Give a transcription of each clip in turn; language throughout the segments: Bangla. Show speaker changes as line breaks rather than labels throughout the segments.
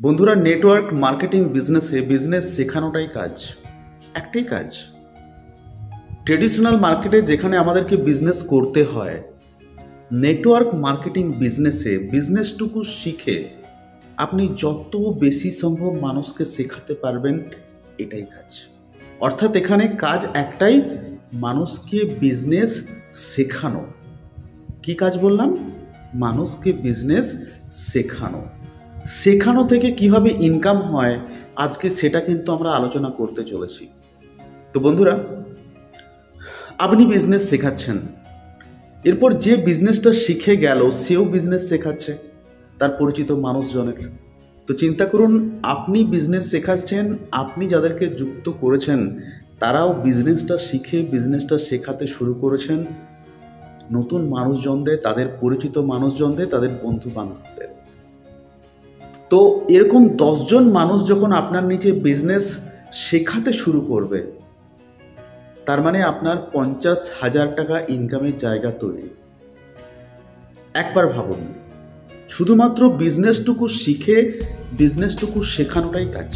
বন্ধুরা, নেটওয়ার্ক মার্কেটিং বিজনেসে বিজনেস শেখানোটাই কাজ, একটাই কাজ। ট্রেডিশনাল মার্কেটে যেখানে আমাদেরকে বিজনেস করতে হয়, নেটওয়ার্ক মার্কেটিং বিজনেসে বিজনেসটুকু শিখে আপনি যত বেশি সম্ভব মানুষকে শেখাতে পারবেন, এটাই কাজ। অর্থাৎ এখানে কাজ একটাই, মানুষকে বিজনেস শেখানো। কি কাজ বললাম? মানুষকে বিজনেস শেখানো। শেখানো থেকে কিভাবে ইনকাম হয়, আজকে সেটা কিন্তু আমরা আলোচনা করতে চলেছি। তো বন্ধুরা, আপনি বিজনেস শেখাচ্ছেন, এরপর যে বিজনেসটা শিখে গেল সেও বিজনেস শেখাচ্ছে তার পরিচিত মানুষজনের। তো চিন্তা করুন, আপনি বিজনেস শেখাচ্ছেন, আপনি যাদেরকে যুক্ত করেছেন তারাও বিজনেসটা শিখে বিজনেসটা শেখাতে শুরু করেছেন নতুন মানুষজনদের, তাদের পরিচিত মানুষজনদের, তাদের বন্ধু বান্ধবদের। তো এরকম 10 জন মানুষ যখন আপনার নিচে বিজনেস শেখাতে শুরু করবে, তার মানে আপনার 50,000 টাকা ইনকামের জায়গা তৈরি। একবার ভাবুন, শুধুমাত্র বিজনেসটুকু শিখে বিজনেসটুকু শেখানোটাই কাজ।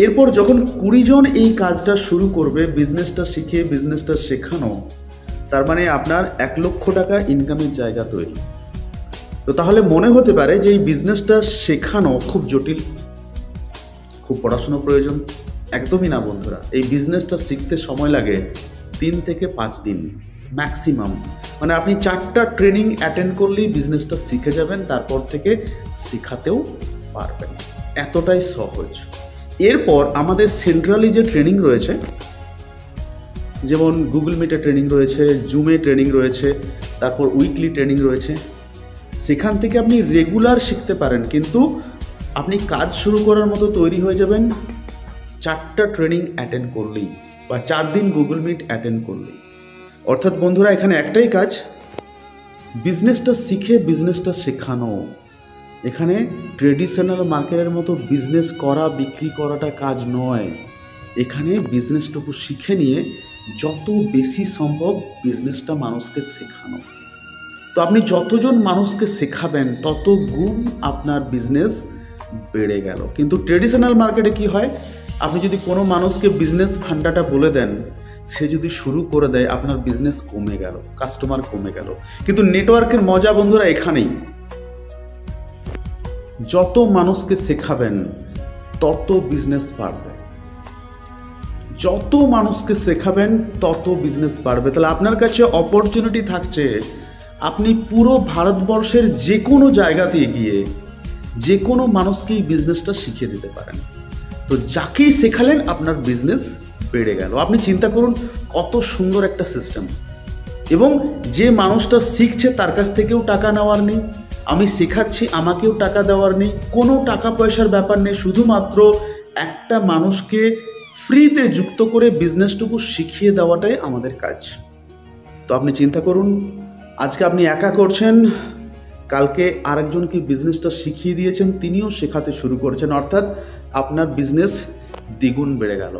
এরপর যখন 20 জন এই কাজটা শুরু করবে, বিজনেসটা শিখে বিজনেসটা শেখানো, তার মানে আপনার 1 লক্ষ টাকা ইনকামের জায়গা তৈরি। তো তাহলে মনে হতে পারে যে এই বিজনেসটা শেখানো খুব জটিল, খুব পড়াশুনো প্রয়োজন। একদমই না বন্ধুরা, এই বিজনেসটা শিখতে সময় লাগে 3 থেকে 5 দিন ম্যাক্সিমাম। মানে আপনি 4টা ট্রেনিং অ্যাটেন্ড করলেই বিজনেসটা শিখে যাবেন, তারপর থেকে শেখাতেও পারবেন। এতটাই সহজ। এরপর আমাদের সেন্ট্রালি যে ট্রেনিং রয়েছে, যেমন গুগল মিটে ট্রেনিং রয়েছে, জুমে ট্রেনিং রয়েছে, তারপর উইকলি ট্রেনিং রয়েছে, সেখান থেকে আপনি রেগুলার শিখতে পারেন। কিন্তু আপনি কাজ শুরু করার মতো তৈরি হয়ে যাবেন 4টা ট্রেনিং অ্যাটেন্ড করলেই, বা 4 দিন গুগল মিট অ্যাটেন্ড করলেই। অর্থাৎ বন্ধুরা, এখানে একটাই কাজ, বিজনেসটা শিখে বিজনেসটা শেখানো। এখানে ট্রেডিশনাল মার্কেটের মতো বিজনেস করা বিক্রি করাটা কাজ নয়। এখানে বিজনেসটুকু শিখে নিয়ে যত বেশি সম্ভব বিজনেসটা মানুষকে শেখানো। তো আপনি যতজন মানুষকে শেখাবেন তত গুণ আপনার বিজনেস বেড়ে গেল। কিন্তু ট্রেডিশনাল মার্কেটে কি হয়, আপনি যদি কোনো মানুষকে বিজনেস ফান্ডাটা বলে দেন, সে যদি শুরু করে দেয়, আপনার বিজনেস কমে গেল, কাস্টমার কমে গেল। কিন্তু নেটওয়ার্কের মজা বন্ধুরা এখানেই, যত মানুষকে শেখাবেন তত বিজনেস বাড়বে, যত মানুষকে শেখাবেন তত বিজনেস বাড়বে। তাহলে আপনার কাছে অপরচুনিটি থাকছে, আপনি পুরো ভারতবর্ষের যে কোনো জায়গাতে গিয়ে যে কোনো মানুষকেই বিজনেসটা শিখিয়ে দিতে পারেন। তো যাকেই শেখালেন আপনার বিজনেস বেড়ে গেল। আপনি চিন্তা করুন কত সুন্দর একটা সিস্টেম। এবং যে মানুষটা শিখছে তার কাছ থেকেও টাকা নেওয়ার নেই, আমি শেখাচ্ছি আমাকেও টাকা দেওয়ার নেই, কোনো টাকা পয়সার ব্যাপার নেই। শুধুমাত্র একটা মানুষকে ফ্রিতে যুক্ত করে বিজনেসটুকু শিখিয়ে দেওয়াটাই আমাদের কাজ। তো আপনি চিন্তা করুন, আজকে আপনি একা করছেন, কালকে আরেকজনকে বিজনেসটা শিখিয়ে দিয়েছেন, তিনিও শেখাতে শুরু করেছেন, অর্থাৎ আপনার বিজনেস দ্বিগুণ বেড়ে গেল।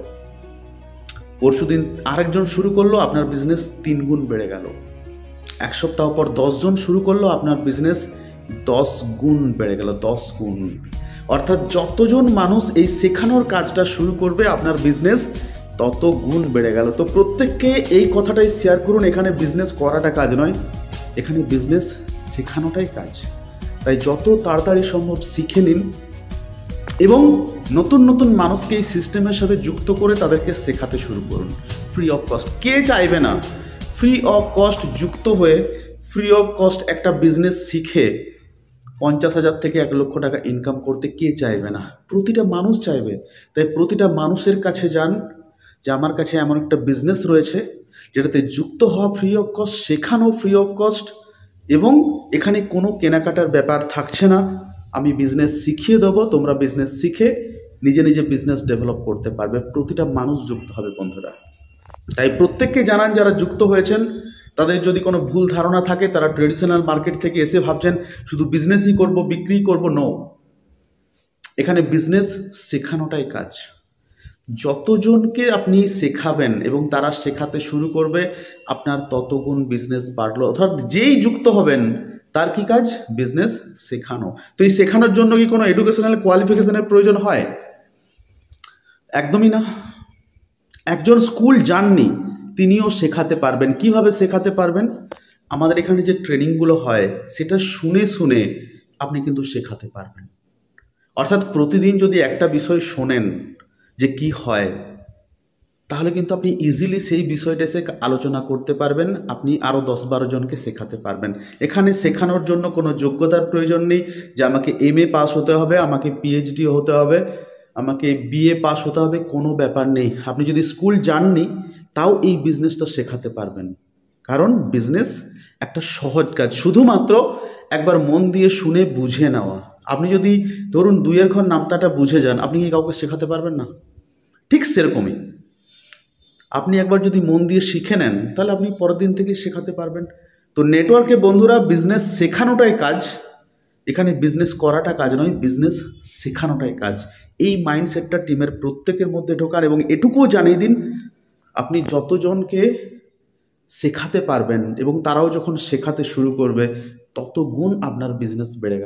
পরশুদিন আরেকজন শুরু করলো, আপনার বিজনেস 3 গুণ বেড়ে গেল। 1 সপ্তাহ পর 10 জন শুরু করলো, আপনার বিজনেস 10 গুণ বেড়ে গেল, 10 গুণ। অর্থাৎ যতজন মানুষ এই শেখানোর কাজটা শুরু করবে, আপনার বিজনেস তত গুণ বেড়ে গেল। তো প্রত্যেককে এই কথাটাই শেয়ার করুন, এখানে বিজনেস করাটা কাজ নয়, এখানে বিজনেস শেখানোটাই কাজ। তাই যত তাড়াতাড়ি সম্ভব শিখে নিন এবং নতুন নতুন মানুষকে এই সিস্টেমের সাথে যুক্ত করে তাদেরকে শেখাতে শুরু করুন ফ্রি অফ কস্ট। কে চাইবে না ফ্রি অফ কস্ট যুক্ত হয়ে ফ্রি অফ কস্ট একটা বিজনেস শিখে 50,000 থেকে 1 লক্ষ টাকা ইনকাম করতে? কে চাইবে না? প্রতিটা মানুষ চাইবে। তাই প্রতিটা মানুষের কাছে যান যে আমার কাছে এমন একটা বিজনেস রয়েছে যেটাতে যুক্ত হওয়া ফ্রি অফ কস্ট, শেখানো ফ্রি অফ কস্ট, এবং এখানে কোনো কেনাকাটার ব্যাপার থাকছে না। আমি বিজনেস শিখিয়ে দেবো, তোমরা বিজনেস শিখে নিজে নিজে বিজনেস ডেভেলপ করতে পারবে। প্রতিটা মানুষ যুক্ত হবে বন্ধুরা। তাই প্রত্যেককে জানান যারা যুক্ত হয়েছেন, তাদের যদি কোনো ভুল ধারণা থাকে, তারা ট্রেডিশনাল মার্কেট থেকে এসে ভাবছেন শুধু বিজনেসই করব, বিক্রি করব, নো। এখানে বিজনেস শেখানোটাই কাজ। যতজনকে আপনি শেখাবেন এবং তারা শেখাতে শুরু করবে, আপনার ততগুণ বিজনেস বাড়লো। অর্থাৎ যেই যুক্ত হবেন তার কি কাজ? বিজনেস শেখানো। তো এই শেখানোর জন্য কি কোনো এডুকেশনাল কোয়ালিফিকেশনের প্রয়োজন হয়? একদমই না। একজন স্কুল যাননি তিনিও শেখাতে পারবেন। কিভাবে শেখাতে পারবেন? আমাদের এখানে যে ট্রেনিংগুলো হয় সেটা শুনে শুনে আপনি কিন্তু শেখাতে পারবেন। অর্থাৎ প্রতিদিন যদি একটা বিষয় শোনেন যে কি হয়, তাহলে কিন্তু আপনি ইজিলি সেই বিষয়টা এসে আলোচনা করতে পারবেন, আপনি আরও 10-12 জনকে শেখাতে পারবেন। এখানে শেখানোর জন্য কোনো যোগ্যতার প্রয়োজন নেই যে আমাকে MA পাস হতে হবে, আমাকে PhD হতে হবে, আমাকে BA পাস হতে হবে, কোনো ব্যাপার নেই। আপনি যদি স্কুল যাননি তাও এই বিজনেসটা শেখাতে পারবেন, কারণ বিজনেস একটা সহজ কাজ, শুধুমাত্র একবার মন দিয়ে শুনে বুঝে নেওয়া। আপনি যদি ধরুন 2-এর ঘর নামতাটা বুঝে যান, আপনি কি কাউকে শেখাতে পারবেন না? ঠিক সেরকমই আপনি একবার যদি মন দিয়ে শিখে নেন তাহলে আপনি পরের দিন থেকে শেখাতে পারবেন। তো নেটওয়ার্কে বন্ধুরা বিজনেস শেখানোটাই কাজ, এখানে বিজনেস করাটা কাজ নয়, বিজনেস শেখানোটাই কাজ। এই মাইন্ডসেটটা টিমের প্রত্যেকের মধ্যে ঢোকান এবং এটুকুও জানিয়ে দিন, আপনি যতজনকে শেখাতে পারবেন এবং তারাও যখন শেখাতে শুরু করবে তত গুণ আপনার বিজনেস বেড়ে গেল।